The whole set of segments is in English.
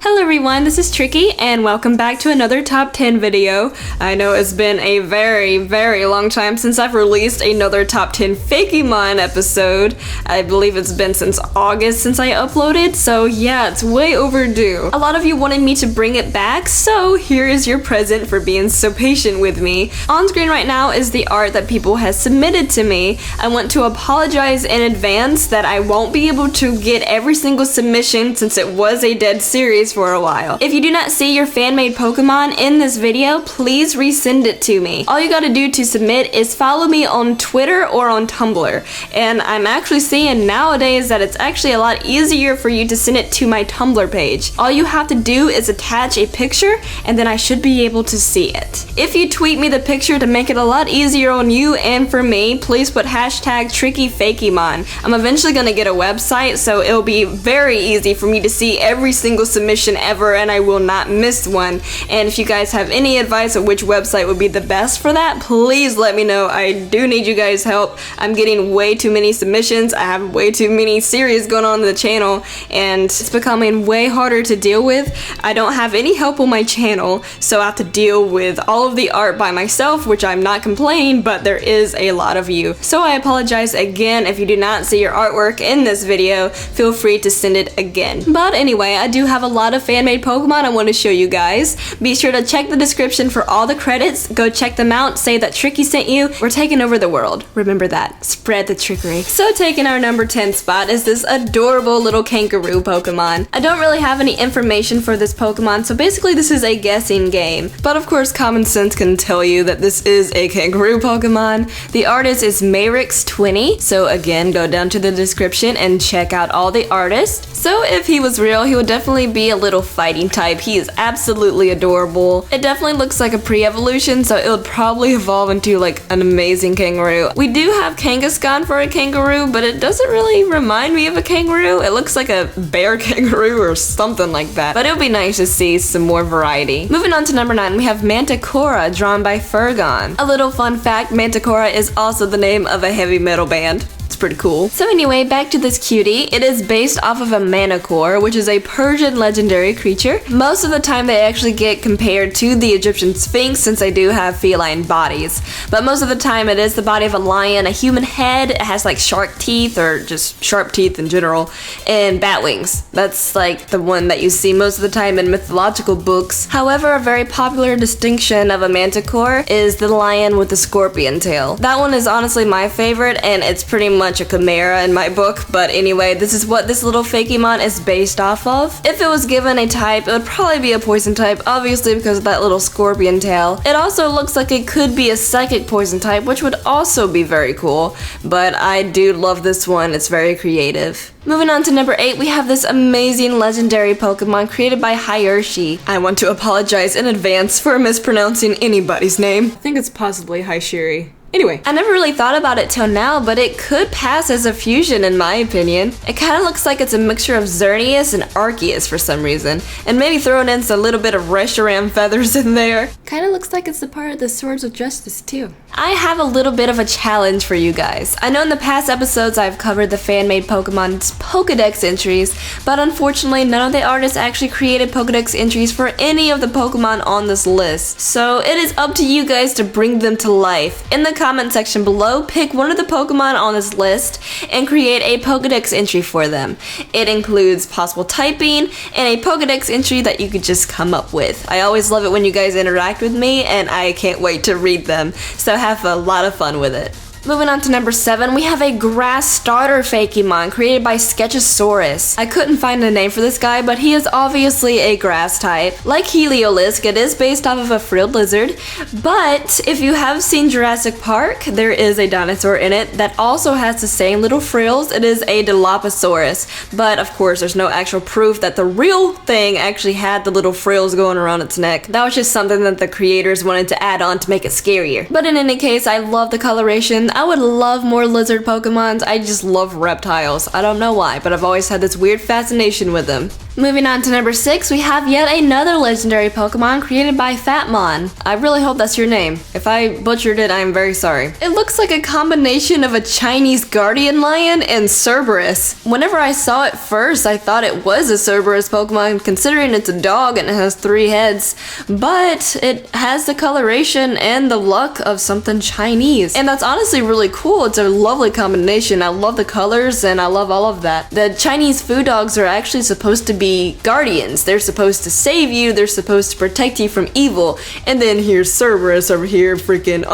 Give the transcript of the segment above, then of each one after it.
Hello everyone, this is Tricky, and welcome back to another top 10 video. I know it's been a very long time since I've released another top 10 Fakémon episode. I believe it's been since August since I uploaded, so yeah, it's way overdue. A lot of you wanted me to bring it back, so here is your present for being so patient with me. On screen right now is the art that people have submitted to me. I want to apologize in advance that I won't be able to get every single submission since it was a dead series for a while. If you do not see your fan-made Pokemon in this video, please resend it to me. All you gotta do to submit is follow me on Twitter or on Tumblr. And I'm actually seeing nowadays that it's actually a lot easier for you to send it to my Tumblr page. All you have to do is attach a picture and then I should be able to see it. If you tweet me the picture to make it a lot easier on you and for me, please put hashtag TrickyFakemon. I'm eventually gonna get a website, so it'll be very easy for me to see every single submission ever, and I will not miss one. And if you guys have any advice on which website would be the best for that, please let me know. I do need you guys' help. I'm getting way too many submissions. I have way too many series going on the channel, and it's becoming way harder to deal with. I don't have any help on my channel, so I have to deal with all of the art by myself, which I'm not complaining, but there is a lot of you. So I apologize again if you do not see your artwork in this video. Feel free to send it again. But anyway, I do have a lot of fan-made Pokemon I want to show you guys. Be sure to check the description for all the credits. Go check them out. Say that Tricky sent you. We're taking over the world. Remember that. Spread the trickery. So taking our number 10 spot is this adorable little Kangaroo Pokemon. I don't really have any information for this Pokemon, so basically this is a guessing game. But of course common sense can tell you that this is a Kangaroo Pokemon. The artist is Mayrix20, so again go down to the description and check out all the artists. So if he was real, he would definitely be a little fighting type. He is absolutely adorable. It definitely looks like a pre-evolution, so it would probably evolve into like an amazing kangaroo. We do have Kangaskhan for a kangaroo, but it doesn't really remind me of a kangaroo. It looks like a bear kangaroo or something like that, but it would be nice to see some more variety. Moving on to number 9, we have Manticore, drawn by Fergon. A little fun fact, Manticore is also the name of a heavy metal band. Pretty cool. So anyway, back to this cutie. It is based off of a Manticore, which is a Persian legendary creature. Most of the time they actually get compared to the Egyptian Sphinx since they do have feline bodies. But most of the time it is the body of a lion, a human head, it has like shark teeth or just sharp teeth in general, and bat wings. That's like the one that you see most of the time in mythological books. However, a very popular distinction of a Manticore is the lion with the scorpion tail. That one is honestly my favorite, and it's pretty much a chimera in my book, but anyway, this is what this little Fakémon is based off of. If it was given a type, it would probably be a poison type, obviously because of that little scorpion tail. It also looks like it could be a psychic poison type, which would also be very cool, but I do love this one. It's very creative. Moving on to number 8, we have this amazing legendary Pokemon created by Hirschi. I want to apologize in advance for mispronouncing anybody's name. I think it's possibly Hirschi. Anyway, I never really thought about it till now, but it could pass as a fusion in my opinion. It kind of looks like it's a mixture of Xerneas and Arceus for some reason, and maybe throwing in a little bit of Reshiram feathers in there. Kind of looks like it's a part of the Swords of Justice too. I have a little bit of a challenge for you guys. I know in the past episodes I've covered the fan-made Pokemon's Pokedex entries, but unfortunately none of the artists actually created Pokedex entries for any of the Pokemon on this list. So it is up to you guys to bring them to life. In the comment section below, pick one of the Pokemon on this list and create a Pokedex entry for them. It includes possible typing and a Pokedex entry that you could just come up with. I always love it when you guys interact with me, and I can't wait to read them, so have a lot of fun with it. Moving on to number 7, we have a grass starter Fakémon created by Sketchosaurus. I couldn't find a name for this guy, but he is obviously a grass type. Like Heliolisk, it is based off of a frilled lizard, but if you have seen Jurassic Park, there is a dinosaur in it that also has the same little frills. It is a Dilophosaurus, but of course there's no actual proof that the real thing actually had the little frills going around its neck. That was just something that the creators wanted to add on to make it scarier. But in any case, I love the coloration. I would love more lizard Pokemons. I just love reptiles. I don't know why, but I've always had this weird fascination with them. Moving on to number 6, we have yet another legendary Pokemon created by Fakemon. I really hope that's your name. If I butchered it, I am very sorry. It looks like a combination of a Chinese guardian lion and Cerberus. Whenever I saw it first, I thought it was a Cerberus Pokemon, considering it's a dog and it has 3 heads, but it has the coloration and the look of something Chinese. And that's honestly really cool. It's a lovely combination. I love the colors and I love all of that. The Chinese food dogs are actually supposed to be guardians. They're supposed to save you, they're supposed to protect you from evil, and then here's Cerberus over here, freaking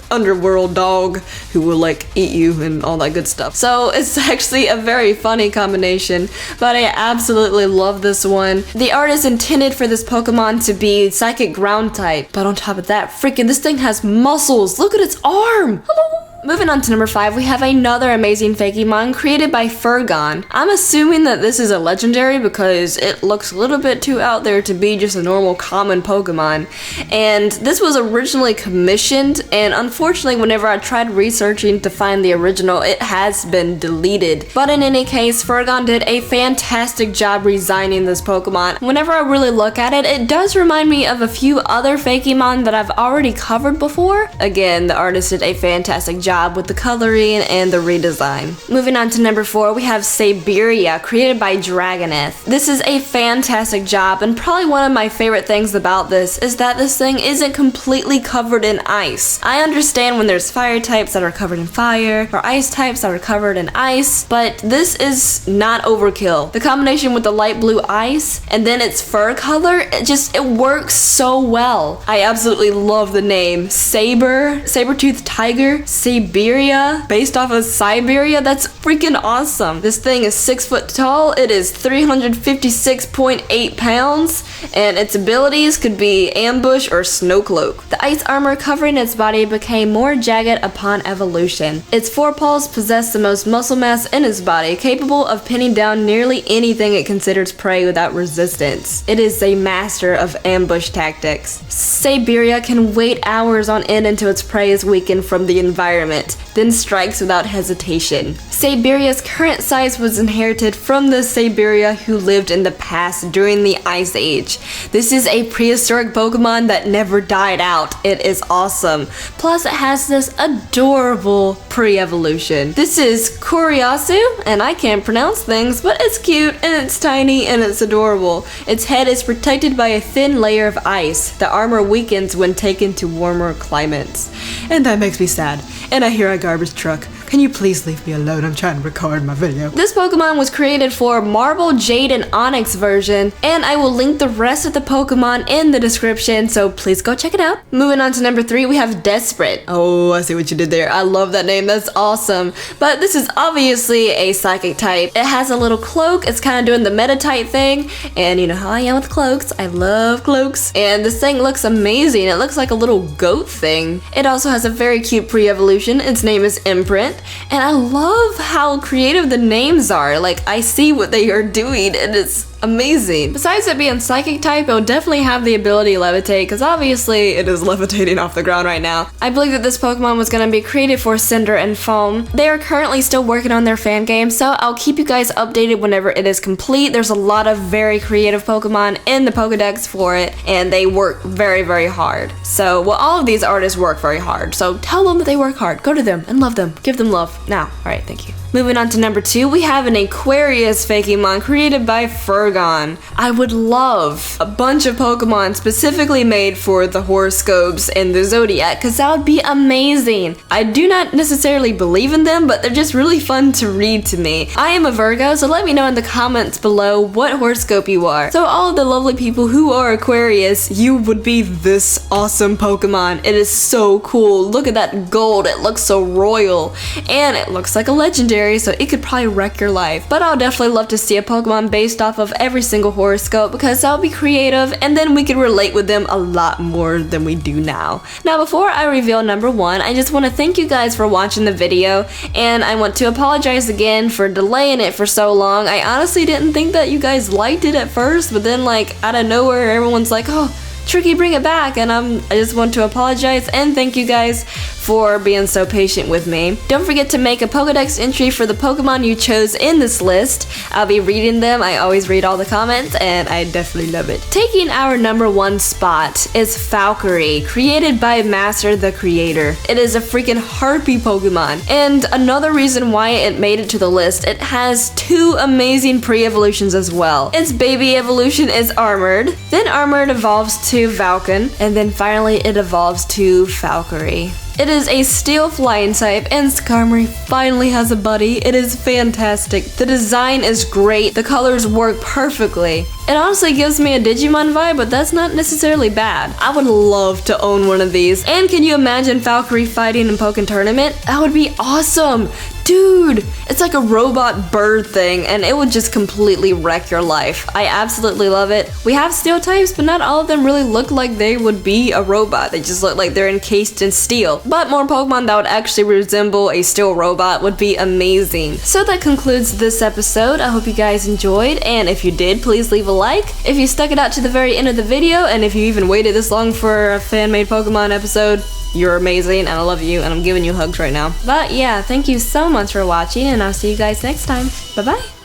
underworld dog who will like eat you and all that good stuff. So it's actually a very funny combination, but I absolutely love this one. The art is intended for this Pokemon to be psychic ground type, but on top of that, freaking this thing has muscles. Look at its arm. Hello. Moving on to number 5, we have another amazing Fakemon created by Furgon. I'm assuming that this is a legendary because it looks a little bit too out there to be just a normal common Pokemon. And this was originally commissioned, and unfortunately whenever I tried researching to find the original, it has been deleted. But in any case, Furgon did a fantastic job designing this Pokemon. Whenever I really look at it, it does remind me of a few other Fakemon that I've already covered before. Again, the artist did a fantastic job with the coloring and the redesign. Moving on to number 4, we have Siberia, created by Dragoneth. This is a fantastic job, and probably one of my favorite things about this is that this thing isn't completely covered in ice. I understand when there's fire types that are covered in fire, or ice types that are covered in ice, but this is not overkill. The combination with the light blue ice, and then its fur color, it works so well. I absolutely love the name. Saber-toothed tiger, Siberia, based off of Siberia. That's freaking awesome. This thing is 6 foot tall. It is 356.8 pounds, and its abilities could be ambush or snow cloak. The ice armor covering its body became more jagged upon evolution. Its forepaws possess the most muscle mass in its body, capable of pinning down nearly anything it considers prey without resistance. It is a master of ambush tactics. Siberia can wait hours on end until its prey is weakened from the environment, then strikes without hesitation. Siberia's current size was inherited from the Siberia who lived in the past during the Ice Age. This is a prehistoric Pokemon that never died out. It is awesome. Plus it has this adorable pre-evolution. This is Kuriasu, and I can't pronounce things, but it's cute and it's tiny and it's adorable. Its head is protected by a thin layer of ice. The armor weakens when taken to warmer climates. And that makes me sad. And I hear a garbage truck. Can you please leave me alone? I'm trying to record my video. This Pokemon was created for Marble, Jade, and Onyx version, and I will link the rest of the Pokemon in the description, so please go check it out. Moving on to number 3, we have Desperate. Oh, I see what you did there. I love that name. That's awesome. But this is obviously a psychic type. It has a little cloak. It's kind of doing the meta type thing, and you know how I am with cloaks. I love cloaks. And this thing looks amazing. It looks like a little goat thing. It also has a very cute pre-evolution. Its name is Imprint. And I love how creative the names are. Like, I see what they are doing and it's amazing. Besides it being psychic type, it'll definitely have the ability to levitate, because obviously it is levitating off the ground right now. I believe that this Pokemon was going to be created for Cinder and Foam. They are currently still working on their fan game, so I'll keep you guys updated whenever it is complete. There's a lot of very creative Pokemon in the Pokedex for it, and they work very, very hard. So, well, all of these artists work very hard, so tell them that they work hard. Go to them and love them. Give them love. Now, alright, thank you. Moving on to number 2, we have an Aquarius Fakemon created by Furgon. I would love a bunch of Pokemon specifically made for the horoscopes and the Zodiac, because that would be amazing. I do not necessarily believe in them, but they're just really fun to read to me. I am a Virgo, so let me know in the comments below what horoscope you are. So all of the lovely people who are Aquarius, you would be this awesome Pokemon. It is so cool. Look at that gold. It looks so royal, and it looks like a legendary, so it could probably wreck your life. But I'll definitely love to see a Pokemon based off of every single horoscope, because that'll be creative, and then we could relate with them a lot more than we do now. Now, before I reveal number 1, I just want to thank you guys for watching the video, and I want to apologize again for delaying it for so long. I honestly didn't think that you guys liked it at first, but then like out of nowhere everyone's like, oh, Tricky, bring it back. And I just want to apologize and thank you guys for being so patient with me. Don't forget to make a Pokedex entry for the Pokemon you chose in this list. I'll be reading them. I always read all the comments and I definitely love it. Taking our number 1 spot is Valkyrie, created by Master the Creator. It is a freaking harpy Pokemon. And another reason why it made it to the list, it has 2 amazing pre-evolutions as well. Its baby evolution is Armored, then Armored evolves to Falcon, and then finally it evolves to Valkyrie. It is a steel flying type, and Skarmory finally has a buddy. It is fantastic. The design is great. The colors work perfectly. It honestly gives me a Digimon vibe, but that's not necessarily bad. I would love to own one of these. And can you imagine Valkyrie fighting in Pokken Tournament? That would be awesome. Dude, it's like a robot bird thing, and it would just completely wreck your life. I absolutely love it. We have steel types, but not all of them really look like they would be a robot. They just look like they're encased in steel. But more Pokemon that would actually resemble a steel robot would be amazing. So that concludes this episode. I hope you guys enjoyed, and if you did, please leave a like. If you stuck it out to the very end of the video, and if you even waited this long for a fan-made Pokemon episode, you're amazing, and I love you, and I'm giving you hugs right now. But yeah, thank you so much for watching, and I'll see you guys next time. Bye-bye.